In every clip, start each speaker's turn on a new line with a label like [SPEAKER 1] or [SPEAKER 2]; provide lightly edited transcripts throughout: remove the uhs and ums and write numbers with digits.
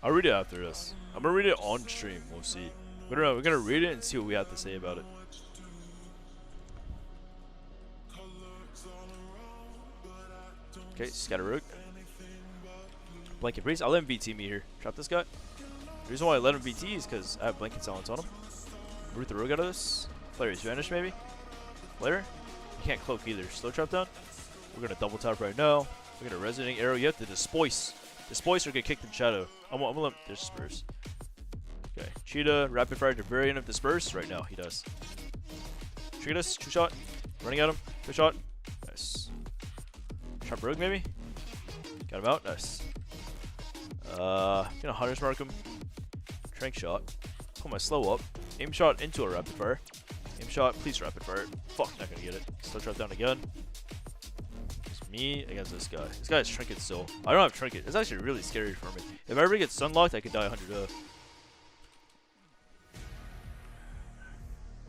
[SPEAKER 1] I'll read it after this. I'm gonna read it on stream. We'll see. We're gonna read it and see what we have to say about it. Okay, Scatterrook. Blanket Priest. I'll let him VT me here. Trap this guy. The reason why I let him VT is because I have Blanket Silence on him. Root the Rogue out of this. Flare is vanished maybe. Flare. You can't cloak either. Slow trap down. We're gonna double tap right now. We're gonna Resonating Arrow. You have to Despoice. Despoice or get kicked in shadow. I'm gonna let him disperse. Okay. Cheetah, rapid fire to variant of disperse. Right now, he does. Treat us, true shot. Running at him. Good shot. Nice. Trap Rogue maybe. Got him out. Nice. Gonna Hunter's Mark him. Trank shot. Pull my slow up. Aim shot into a rapid fire. Aim shot, please rapid fire. Fuck, not gonna get it. Slow trap down again. It's me against this guy. This guy has Trinket still. I don't have Trinket. It's actually really scary for me. If I ever get Sunlocked, I could die 100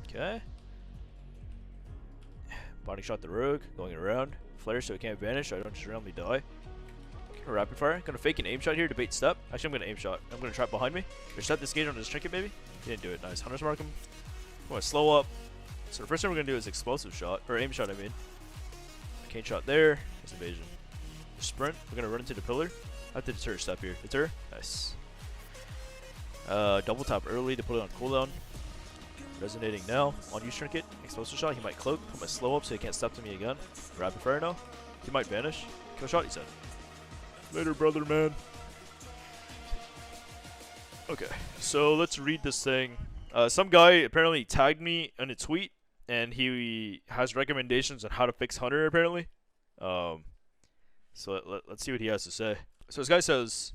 [SPEAKER 1] Okay. Body shot the Rogue, going around. Flare so it can't vanish, so I don't just randomly die. Rapid fire. Gonna fake an aim shot here to bait step. Actually, I'm gonna aim shot. I'm gonna trap behind me. Or set this gauge on this Trinket, maybe. He didn't do it. Nice. Hunter's Mark him. I'm gonna slow up. So the first thing we're gonna do is explosive shot. Or aim shot, I mean. Arcane shot there. There's evasion. The sprint. We're gonna run into the pillar. I have to deter step here. Deter. Nice. Double tap early to put it on cooldown. Resonating now. On use Trinket. Explosive shot. He might cloak. Put my slow up so he can't step to me again. Rapid fire now. He might vanish. Kill shot, he said. Later, brother, man. Okay, so let's read this thing. Some guy apparently tagged me in a tweet, and he has recommendations on how to fix Hunter, apparently. So let's see what he has to say. So this guy says,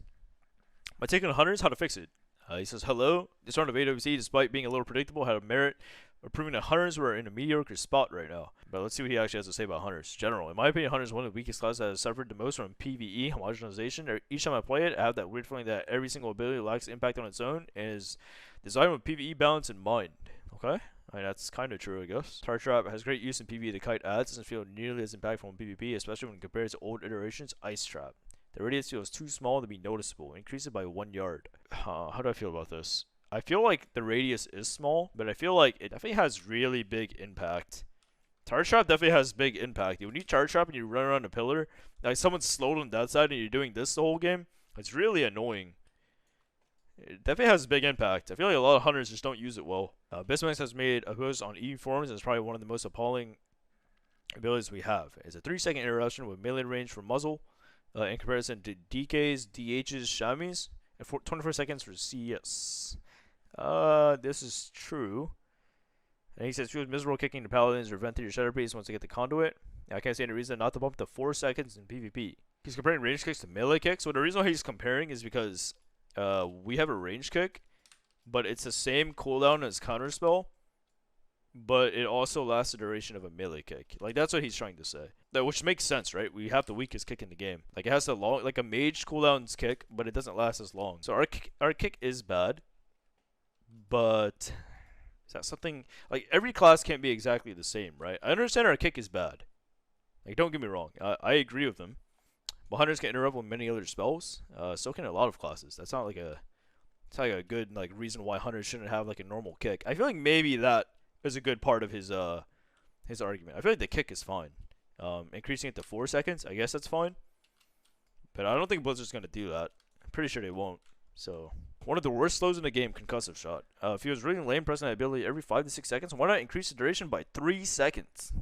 [SPEAKER 1] my take on Hunter is how to fix it. He says, hello, this round of AWC, despite being a little predictable, had a merit of proving that Hunters were in a mediocre spot right now. But let's see what he actually has to say about Hunters. General, in my opinion, Hunters is one of the weakest classes that has suffered the most from PvE homogenization. Each time I play it, I have that weird feeling that every single ability lacks impact on its own and is designed with PvE balance in mind. Okay? I mean, that's kind of true, I guess. Tar Trap has great use in PvE. The kite adds doesn't feel nearly as impactful in PvP, especially when compared to old iterations. Ice Trap. The radius feels too small to be noticeable. Increase it by 1 yard. How do I feel about this? I feel like the radius is small, but I feel like it definitely has really big impact. Charge Trap definitely has big impact. When you Charge Trap and you run around a pillar, like someone's slowed on that side and you're doing this the whole game, it's really annoying. It definitely has big impact. I feel like a lot of Hunters just don't use it well. Bismax has made a post on E forms and it's probably one of the most appalling abilities we have. It's a 3-second interruption with melee range for muzzle in comparison to DK's, DH's, Shami's, and 24 seconds for CS. This is true. And he says, feels miserable kicking the paladins or venting your shadow priest once they get the conduit. I can't see any reason not to bump to 4 seconds in PvP. He's comparing range kicks to melee kicks. So the reason why he's comparing is because we have a range kick, but it's the same cooldown as counterspell, but it also lasts the duration of a melee kick. Like, that's what he's trying to say. Which makes sense, right? We have the weakest kick in the game. Like, it has the long, like a mage cooldown's kick, but it doesn't last as long. So our kick is bad, but is that something, like, every class can't be exactly the same, right? I understand our kick is bad. Like, don't get me wrong. I agree with them. But Hunters can interrupt with many other spells. So can a lot of classes. That's not like a, it's like a good, like, reason why Hunters shouldn't have, like, a normal kick. I feel like maybe that is a good part of his argument. I feel like the kick is fine. Increasing it to 4 seconds, I guess that's fine. But I don't think Blizzard's going to do that. I'm pretty sure they won't. So, one of the worst slows in the game, Concussive Shot. If he was really lame pressing that ability every 5 to 6 seconds, why not increase the duration by 3 seconds?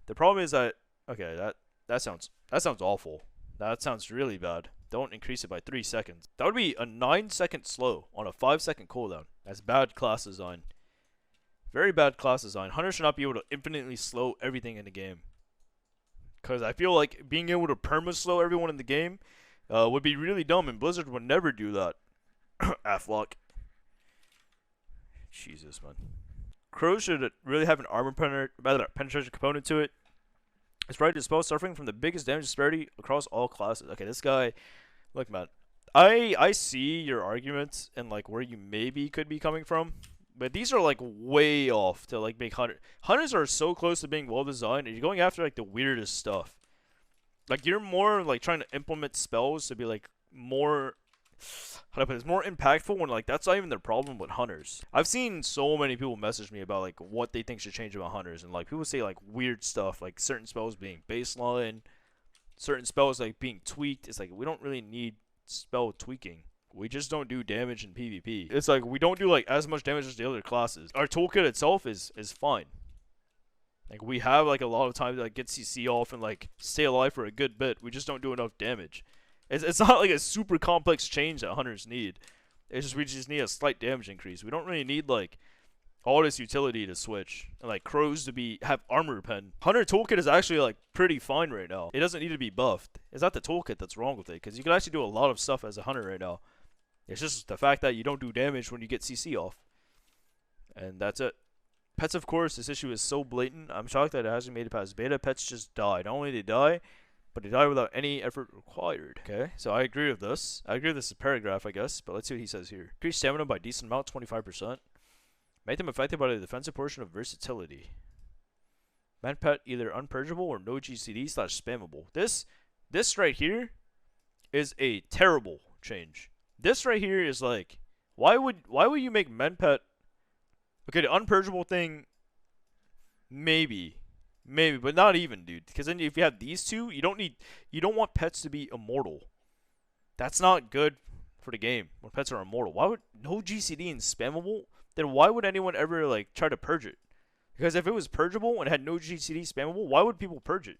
[SPEAKER 1] The problem is that, okay, that sounds awful. That sounds really bad. Don't increase it by 3 seconds. That would be a 9-second slow on a 5-second cooldown. That's bad class design. Very bad class design. Hunter should not be able to infinitely slow everything in the game. Because I feel like being able to perma-slow everyone in the game would be really dumb, and Blizzard would never do that. Aflock. Jesus, man. Crow should really have an armor penetration component to it. It's right to spell suffering from the biggest damage disparity across all classes. Okay, this guy... Look, man. I see your arguments and, like, where you maybe could be coming from. But these are, like, way off to, like, make Hunters are so close to being well-designed, and you're going after, like, the weirdest stuff. Like, you're more, like, trying to implement spells to be, like, more how do I put this, more impactful when like that's not even the problem with hunters. I've seen so many people message me about like what they think should change about hunters, and like people say like weird stuff, like certain spells being baseline, certain spells like being tweaked. It's like we don't really need spell tweaking. We just don't do damage in PvP. It's like we don't do like as much damage as the other classes. Our toolkit itself is fine. Like we have like a lot of time to like get CC off and like stay alive for a good bit. We just don't do enough damage. It's not like a super complex change that hunters need. It's just we just need a slight damage increase. We don't really need like all this utility to switch and like crows to have armor pen. Hunter toolkit is actually like pretty fine right now. It doesn't need to be buffed. It's not the toolkit that's wrong with it, because you can actually do a lot of stuff as a hunter right now. It's just the fact that you don't do damage when you get CC off, and that's it. Pets, of course, this issue is so blatant. I'm shocked that it hasn't made it past beta. Pets just die. Not only did they die, but they die without any effort required. Okay, so I agree with this. I agree with this paragraph, I guess, but let's see what he says here. Increase stamina by a decent amount, 25%. Make them affected by the defensive portion of versatility. Man pet either unpurgeable or no GCD / spammable. This right here is a terrible change. This right here is like, why would you make men pet? Okay, the unpurgeable thing, maybe, but not even, dude. Because then if you have these two, you don't want pets to be immortal. That's not good for the game when pets are immortal. Why would no GCD and spammable? Then why would anyone ever like try to purge it? Because if it was purgeable and had no GCD spammable, why would people purge it?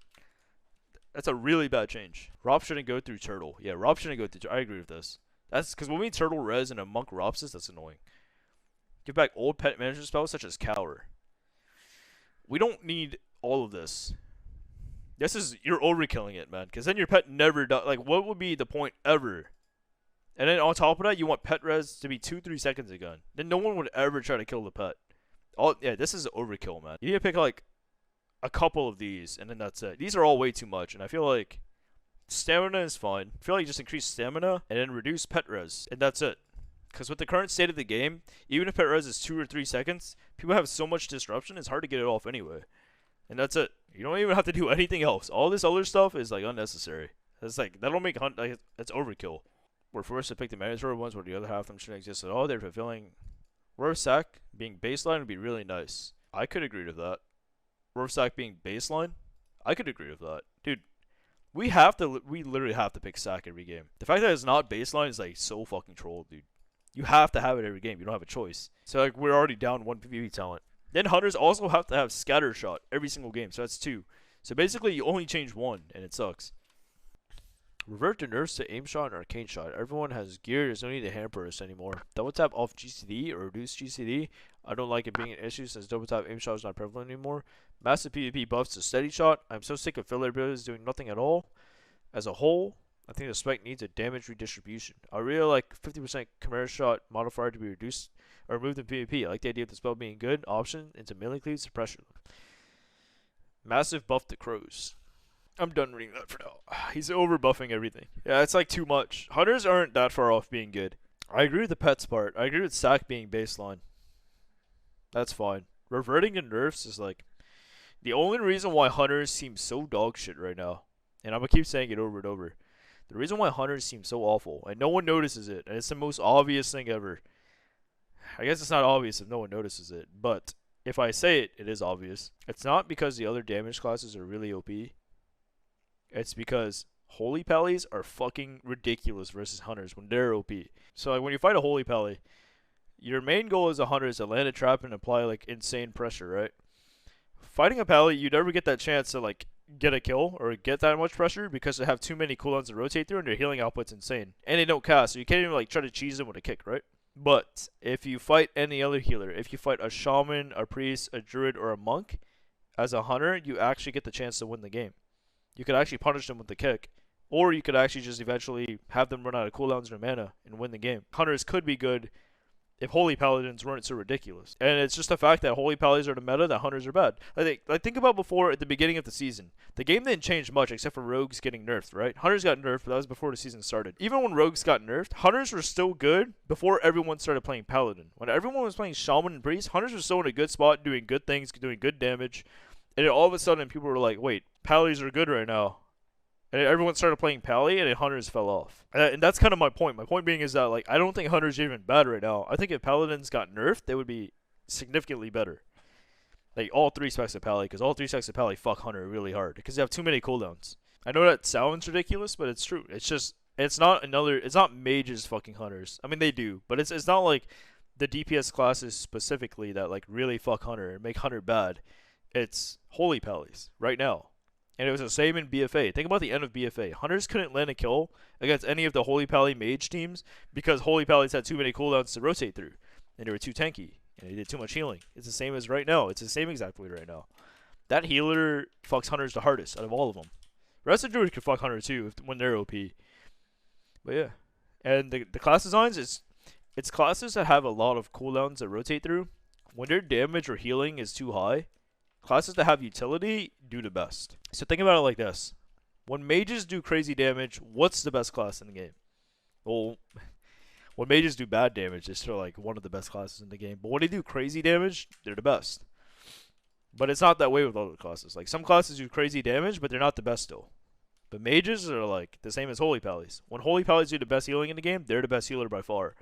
[SPEAKER 1] That's a really bad change. Rob shouldn't go through turtle. Yeah, Rob shouldn't go through. I agree with this. That's because when we turtle res and a monk robs us, that's annoying. Give back old pet management spells such as cower. We don't need all of this. You're overkilling it, man. Because then your pet never does. Like, what would be the point ever? And then on top of that, you want pet res to be 2-3 seconds again. Then no one would ever try to kill the pet. Yeah, this is overkill, man. You need to pick like a couple of these, and then that's it. These are all way too much, and I feel like stamina is fine. I feel like you just increase stamina and then reduce pet res, and that's it. Because with the current state of the game, even if pet res is 2 or 3 seconds, people have so much disruption, it's hard to get it off anyway. And that's it. You don't even have to do anything else. All this other stuff is like unnecessary. It's like, that'll make hunt, like, that's overkill. We're forced to pick the mandatory ones where the other half of them shouldn't exist at all. They're fulfilling. Rorschach being baseline would be really nice. I could agree with that. Rorschach being baseline, I could agree with that. Dude, we literally have to pick sack every game. The fact that it's not baseline is like so fucking troll, dude. You have to have it every game. You don't have a choice. So like we're already down 1 PvP talent. Then hunters also have to have scatter shot every single game. So that's 2. So basically you only change 1 and it sucks. Revert the nerfs to aim shot and arcane shot. Everyone has gear. There's no need to hamper us anymore. Double tap off GCD or reduce GCD. I don't like it being an issue since double tap aim shot is not prevalent anymore. Massive PvP buffs to steady shot. I'm so sick of filler abilities doing nothing at all. As a whole, I think the spec needs a damage redistribution. I really like 50% Chimera shot modifier to be reduced or removed in PvP. I like the idea of the spell being good option into melee cleave suppression. Massive buff to crows. I'm done reading that for now. He's over buffing everything. Yeah, it's like too much. Hunters aren't that far off being good. I agree with the pets part. I agree with sack being baseline. That's fine. Reverting the nerfs is like the only reason why hunters seem so dog shit right now. And I'm gonna keep saying it over and over. The reason why hunters seem so awful, and no one notices it, and it's the most obvious thing ever. I guess it's not obvious if no one notices it, but if I say it, it is obvious. It's not because the other damage classes are really OP. It's because Holy Pallies are fucking ridiculous versus hunters when they're OP. So like when you fight a Holy Pally, your main goal as a hunter is to land a trap and apply like insane pressure, right? Fighting a Pally, you never get that chance to like get a kill or get that much pressure because they have too many cooldowns to rotate through and their healing output's insane. And they don't cast, so you can't even like try to cheese them with a kick, right? But if you fight any other healer, if you fight a shaman, a priest, a druid, or a monk, as a hunter, you actually get the chance to win the game. You could actually punish them with the kick, or you could actually just eventually have them run out of cooldowns or mana and win the game. Hunters could be good if Holy Paladins weren't so ridiculous. And it's just the fact that Holy Paladins are the meta, that Hunters are bad. Think about before at the beginning of the season. The game didn't change much except for Rogues getting nerfed, right? Hunters got nerfed, but that was before the season started. Even when Rogues got nerfed, Hunters were still good before everyone started playing Paladin. When everyone was playing Shaman and Priest, Hunters were still in a good spot, doing good things, doing good damage. And then all of a sudden, people were like, wait, Pallies are good right now. And everyone started playing Pally, and then Hunters fell off. And that's kind of my point. My point being is that, like, I don't think Hunters are even bad right now. I think if Paladins got nerfed, they would be significantly better. Like, all 3 specs of Pally, because all 3 specs of Pally fuck Hunter really hard, because they have too many cooldowns. I know that sounds ridiculous, but it's true. It's just, it's not mages fucking Hunters. I mean, they do, but it's not like the DPS classes specifically that, like, really fuck Hunter and make Hunter bad. It's Holy Pallies right now. And it was the same in BFA. Think about the end of BFA. Hunters couldn't land a kill against any of the Holy Pally mage teams because Holy Pallies had too many cooldowns to rotate through. And they were too tanky. And they did too much healing. It's the same as right now. It's the same exactly right now. That healer fucks Hunters the hardest out of all of them. The rest of Druid could fuck Hunter too when they're OP. But yeah. And the class designs, it's classes that have a lot of cooldowns that rotate through. When their damage or healing is too high, classes that have utility do the best. So think about it like this. When mages do crazy damage, what's the best class in the game? Well, when mages do bad damage, they're still like one of the best classes in the game. But when they do crazy damage, they're the best. But it's not that way with other classes. Like, some classes do crazy damage, but they're not the best still. But mages are like the same as Holy Pallies. When Holy Pallies do the best healing in the game, they're the best healer by far.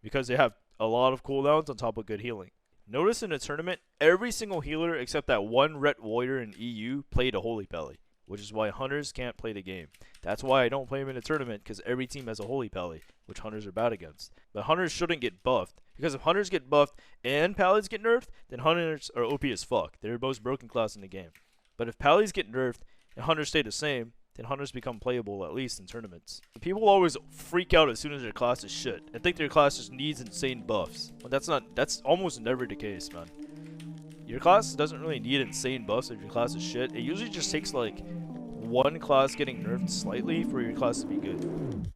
[SPEAKER 1] Because they have a lot of cooldowns on top of good healing. Notice in the tournament, every single healer except that one Ret Warrior in EU played a Holy Pally, which is why Hunters can't play the game. That's why I don't play them in a tournament, because every team has a Holy Pally, which Hunters are bad against. But Hunters shouldn't get buffed, because if Hunters get buffed and Pallies get nerfed, then Hunters are OP as fuck. They're the most broken class in the game. But if Pallies get nerfed and Hunters stay the same, then Hunters become playable, at least in tournaments. People always freak out as soon as their class is shit and think their class just needs insane buffs. But that's almost never the case, man. Your class doesn't really need insane buffs if your class is shit. It usually just takes like one class getting nerfed slightly for your class to be good.